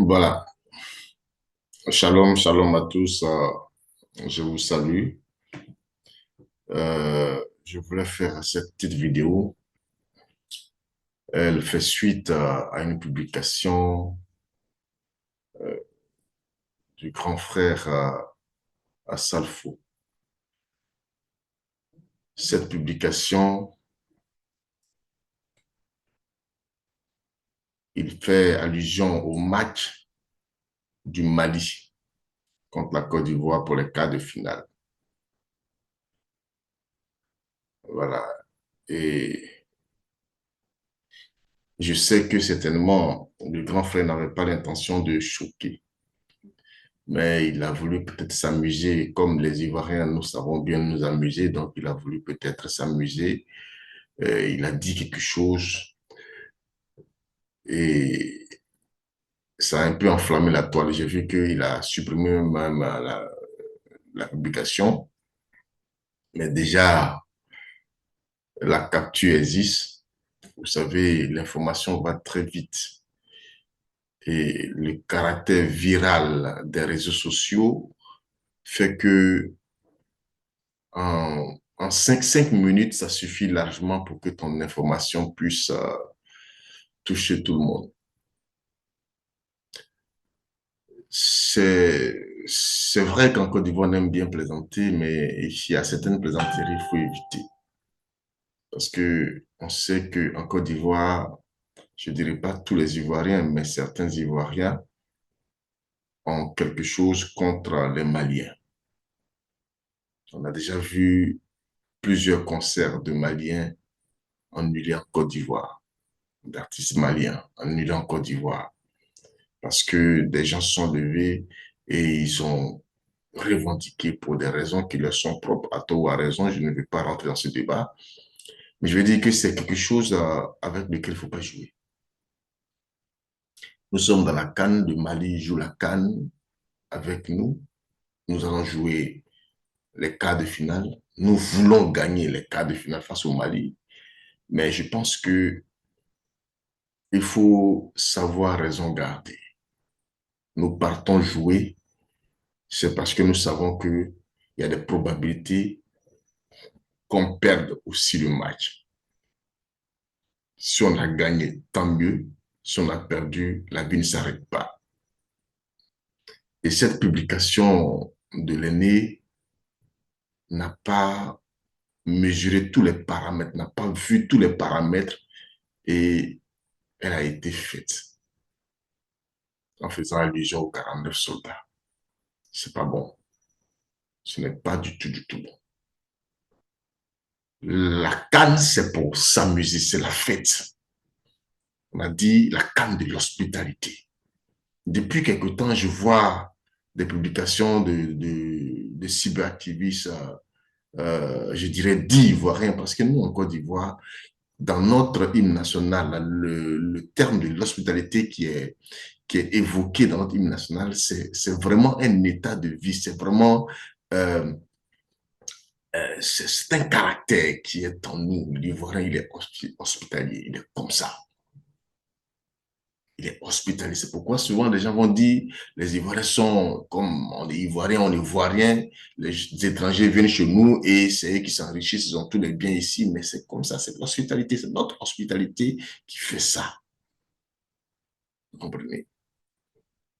Voilà. Shalom, shalom à tous. Je vous salue. Je voulais faire cette petite vidéo. Elle fait suite à une publication du grand frère à Salfo. Cette publication, il fait allusion au match du Mali contre la Côte d'Ivoire pour les quarts de finale. Voilà. Et je sais que certainement, le grand frère n'avait pas l'intention de choquer. Mais il a voulu peut-être s'amuser, comme les Ivoiriens, nous savons bien nous amuser, donc il a voulu peut-être s'amuser. Il a dit quelque chose et ça a un peu enflammé la toile. J'ai vu qu'il a supprimé même la publication, mais déjà, la capture existe. Vous savez, l'information va très vite et le caractère viral des réseaux sociaux fait que en 5 minutes, ça suffit largement pour que ton information puisse toucher tout le monde. C'est vrai qu'en Côte d'Ivoire, on aime bien plaisanter, mais il y a certaines plaisanteries qu'il faut éviter. Parce que on sait qu'en Côte d'Ivoire, je ne dirais pas tous les Ivoiriens, mais certains Ivoiriens ont quelque chose contre les Maliens. On a déjà vu plusieurs concerts de Maliens annulés en Côte d'Ivoire, d'artistes maliens annulés en Côte d'Ivoire. Parce que des gens se sont levés et ils ont revendiqué pour des raisons qui leur sont propres, à tort ou à raison. Je ne vais pas rentrer dans ce débat, mais je veux dire que c'est quelque chose avec lequel il ne faut pas jouer. Nous sommes dans la CAN, le Mali joue la CAN avec nous. Nous allons jouer les quarts de finale. Nous voulons gagner les quarts de finale face au Mali, mais je pense que il faut savoir raison garder. Nous partons jouer, c'est parce que nous savons qu'il y a des probabilités qu'on perde aussi le match. Si on a gagné, tant mieux. Si on a perdu, la vie ne s'arrête pas. Et cette publication de l'aîné n'a pas mesuré tous les paramètres, n'a pas vu tous les paramètres et elle a été faite en faisant allusion aux 49 soldats. C'est pas bon. Ce n'est pas du tout bon. La canne, c'est pour s'amuser, c'est la fête. On a dit la canne de l'hospitalité. Depuis quelque temps, je vois des publications de cyberactivistes, je dirais d'Ivoiriens, parce que nous, en Côte d'Ivoire, dans notre hymne national, le terme de l'hospitalité qui est évoqué dans notre hymne national, c'est vraiment un état de vie, c'est vraiment euh, c'est un caractère qui est en nous. L'Ivoirien, il est hospitalier, il est comme ça. Il est hospitalier. C'est pourquoi souvent les gens vont dire les Ivoiriens sont comme on est Ivoiriens, on ne voit rien. Les étrangers viennent chez nous et c'est eux qui s'enrichissent, ils ont tous les biens ici. Mais c'est comme ça, c'est l'hospitalité, c'est notre hospitalité qui fait ça. Vous comprenez?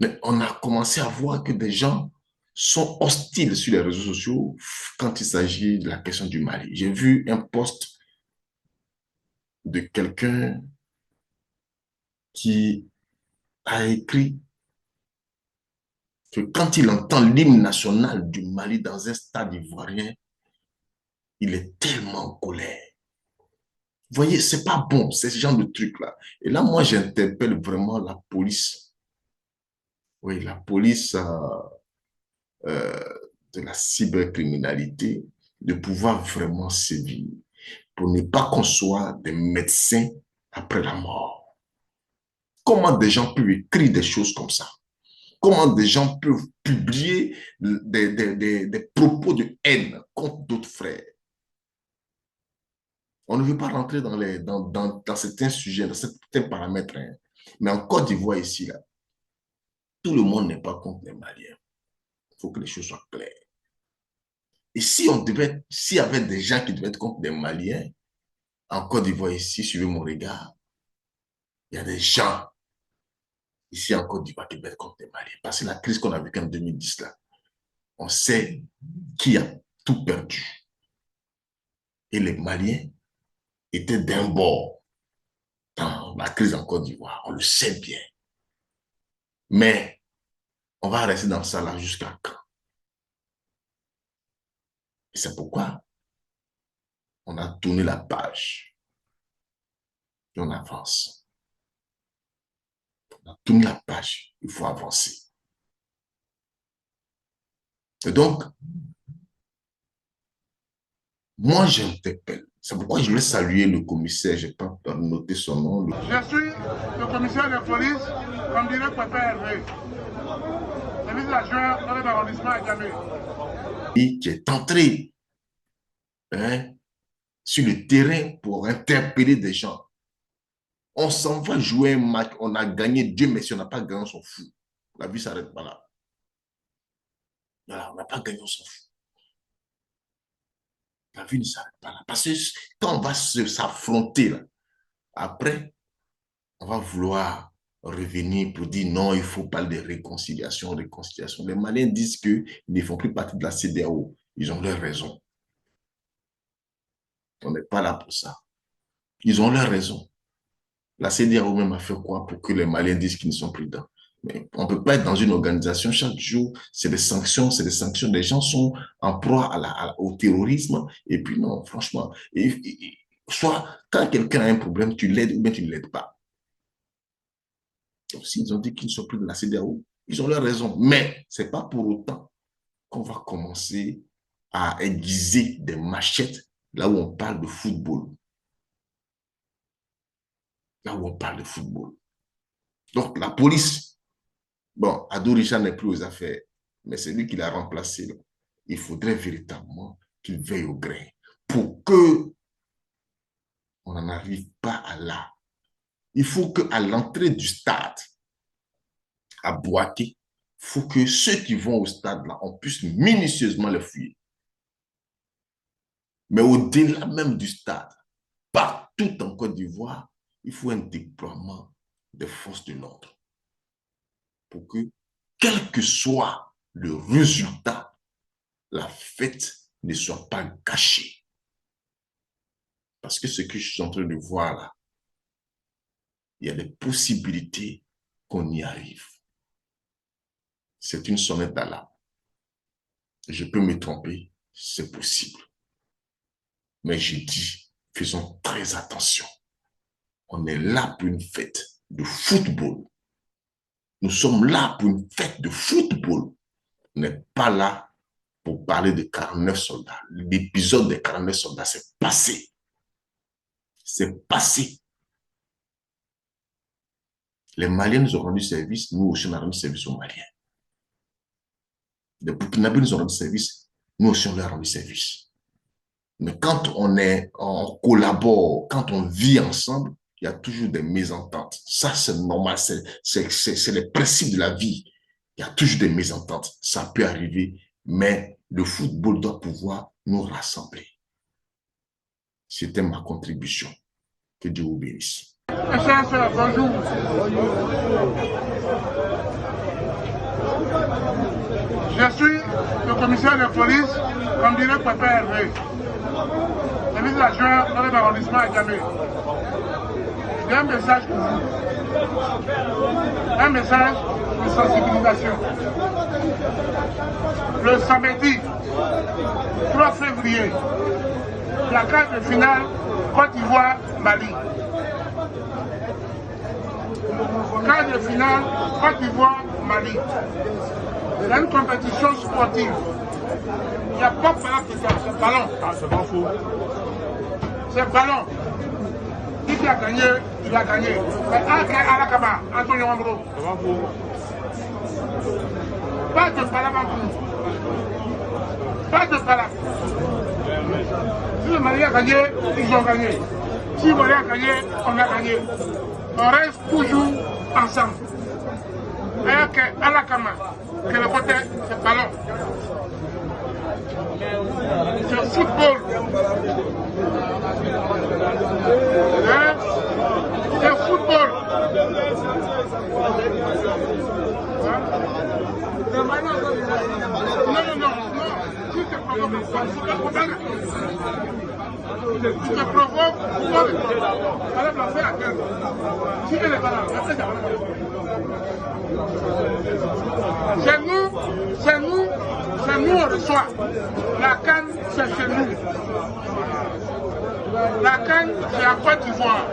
Mais on a commencé à voir que des gens sont hostiles sur les réseaux sociaux quand il s'agit de la question du Mali. J'ai vu un post de quelqu'un qui a écrit que quand il entend l'hymne national du Mali dans un stade ivoirien, il est tellement en colère. Vous voyez, c'est pas bon, c'est ce genre de truc-là. Et là, moi, j'interpelle vraiment la police. Oui, la police euh, de la cybercriminalité, de pouvoir vraiment sévir pour ne pas qu'on soit des médecins après la mort. Comment des gens peuvent écrire des choses comme ça? Comment des gens peuvent publier des propos de haine contre d'autres frères? On ne veut pas rentrer dans certains sujets, dans certains paramètres. Hein. Mais en Côte d'Ivoire, ici, là, Tout le monde n'est pas contre les Maliens. Il faut que les choses soient claires. Et si on devait, s'il y avait des gens qui devaient être contre les Maliens, en Côte d'Ivoire ici, suivez mon regard, il y a des gens ici en Côte d'Ivoire qui devaient être contre les Maliens. Parce que la crise qu'on a vécue en 2010, là, on sait qui a tout perdu. Et les Maliens étaient d'un bord dans la crise en Côte d'Ivoire. On le sait bien. Mais on va rester dans ça là jusqu'à quand? Et c'est pourquoi on a tourné la page et on avance. On a tourné la page, il faut avancer. Et donc, moi j'interpelle. C'est pourquoi je vais saluer le commissaire, je n'ai pas noté son nom. Je suis le commissaire de police, comme dirait Papa Hervé. Le vice-adjoint dans l'arrondissement à Djamé. Et qui est entré sur le terrain pour interpeller des gens. On s'en va jouer un match, on a gagné, Dieu merci, on n'a pas gagné, on s'en fout. La vie s'arrête pas là. Voilà, on n'a pas gagné, on s'en fout. La vie ne s'arrête pas là. Parce que quand on va s'affronter, après, on va vouloir revenir pour dire non, il faut parler de réconciliation, réconciliation. Les Maliens disent qu'ils ne font plus partie de la CEDEAO. Ils ont leur raison. On n'est pas là pour ça. Ils ont leur raison. La CEDEAO même a fait quoi pour que les Maliens disent qu'ils ne sont plus dedans? Mais on ne peut pas être dans une organisation chaque jour, c'est des sanctions, c'est des sanctions. Les gens sont en proie au terrorisme. Et puis non, franchement, soit quand quelqu'un a un problème, tu l'aides ou bien tu ne l'aides pas. Donc s'ils ont dit qu'ils ne sont plus de la CEDEAO, ils ont leur raison. Mais ce n'est pas pour autant qu'on va commencer à aiguiser des machettes là où on parle de football. Là où on parle de football. Donc la police, bon, Ado Richard n'est plus aux affaires, mais c'est lui qui l'a remplacé. Là. Il faudrait véritablement qu'il veille au grain pour que on n'en arrive pas à là. Il faut qu'à l'entrée du stade, à Boaké, il faut que ceux qui vont au stade, là, on puisse minutieusement les fouiller. Mais au-delà même du stade, partout en Côte d'Ivoire, il faut un déploiement des forces de l'ordre pour que, quel que soit le résultat, la fête ne soit pas gâchée. Parce que ce que je suis en train de voir là, il y a des possibilités qu'on y arrive. C'est une sonnette d'alarme. Je peux me tromper, c'est possible. Mais je dis, faisons très attention. On est là pour une fête de football. Nous sommes là pour une fête de football. On n'est pas là pour parler de 49 soldats. L'épisode des 49 soldats, c'est passé. C'est passé. Les Maliens nous ont rendu service, nous aussi on a rendu service aux Maliens. Les Burkinabés nous ont rendu service, nous aussi on leur a rendu service. Mais quand on collabore, quand on vit ensemble, il y a toujours des mésententes. Ça, c'est normal, c'est les principes de la vie. Il y a toujours des mésententes. Ça peut arriver, mais le football doit pouvoir nous rassembler. C'était ma contribution. Que Dieu vous bénisse. Bonjour. Je suis le commissaire de police, comme dirait Papa Hervé. Le vice-adjoint dans l'arrondissement à Djamé. J'ai un message pour vous. Un message de sensibilisation. Le samedi 3 février, la carte de finale Côte d'Ivoire-Mali. Quart de finale Côte d'Ivoire-Mali. C'est une compétition sportive. Il n'y a pas de ballon, c'est ballon. Ah, c'est pas faux. C'est ballon. Qui a gagné, il a gagné. Mais Alakaba, Antonio Wambro. C'est pas faux. Pas de ballon. Pas de ballon. Si le Mali a gagné, ils ont gagné. Si le Mali a gagné, on a gagné. On reste toujours ensemble. Et Kama, que le côté, c'est ballon. C'est football. Hein? C'est football. Hein? Non. Si tu provoques, allez placer à terre. Si elle est malade, c'est nous on reçoit. La CAN, c'est chez nous. La CAN, c'est à Côte d'Ivoire.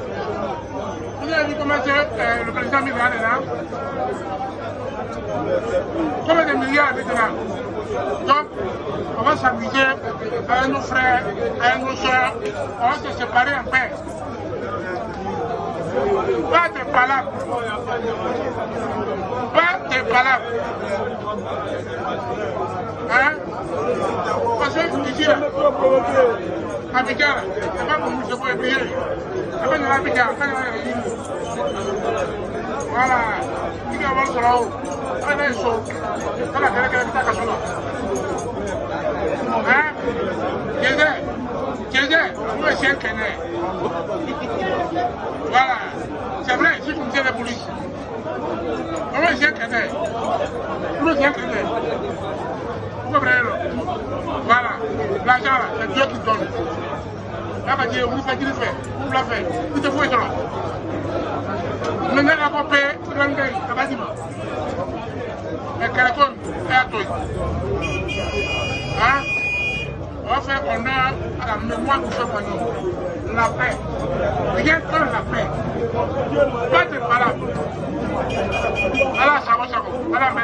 Vous avez vu comment le président Migran est là? Combien de milliards maintenant? Donc, on va s'amuser avec nos frères, avec nos soeurs, on va se séparer en paix. Pas de palabres. Pas de palabres. Hein? Parce que ici, là, Abidjan, c'est pas pour nous, c'est pour les prier. C'est pas de l'Abidjan, c'est pas de l'Abidjan. Voilà. Il y a un vol sur la haut. Il y a un saut. Il y a un saut. Hein? Jésus, vous êtes chien canet. Voilà. C'est vrai, ici, comme c'est la police. Vous êtes chien canet. Vous êtes chien canet. Vous comprenez? Voilà. L'argent, c'est Dieu qui donne. Là, va dire, vous faites, vous l'avez fait. Vous te fouillez là. Maintenant, la popée, vous l'avez fait. Ça va dire. Mais quelqu'un est à toi. Hein? On va faire honneur à la mémoire de ce pagnon. La paix. Rien que la paix. Pas de palabres. Voilà, ça va. Voilà, mais.